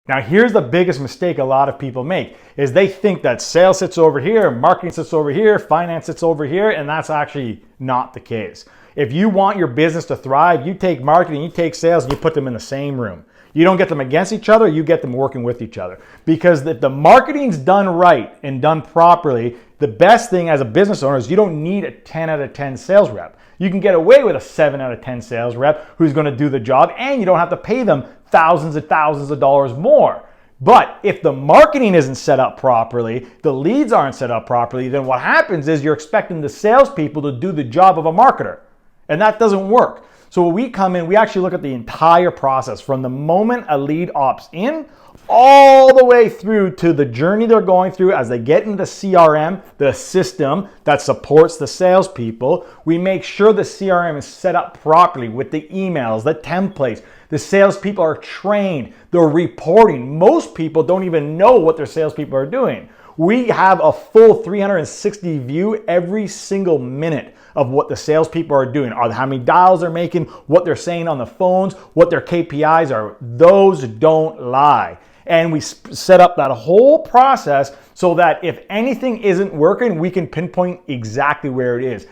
Now, here's the biggest mistake a lot of people make is they think that sales sits over here, marketing sits over here, finance sits over here, and that's actually not the case. If you want your business to thrive, you take marketing, you take sales, and you put them in the same room. You don't get them against each other, you get them working with each other. Because if the marketing's done right and done properly, the best thing as a business owner is you don't need a 10 out of 10 sales rep. You can get away with a 7 out of 10 sales rep who's going to do the job, and you don't have to pay them thousands and thousands of dollars more. But if the marketing isn't set up properly, the leads aren't set up properly, then what happens is you're expecting the salespeople to do the job of a marketer. And that doesn't work. So when we come in, we actually look at the entire process from the moment a lead opts in all the way through to the journey they're going through as they get into the CRM, the system that supports the salespeople. We make sure the CRM is set up properly with the emails, the templates. The salespeople are trained. They're reporting. Most people don't even know what their salespeople are doing. We have a full 360 view every single minute of what the salespeople are doing, how many dials they're making, what they're saying on the phones, what their KPIs are. Those don't lie. And we set up that whole process so that if anything isn't working, we can pinpoint exactly where it is.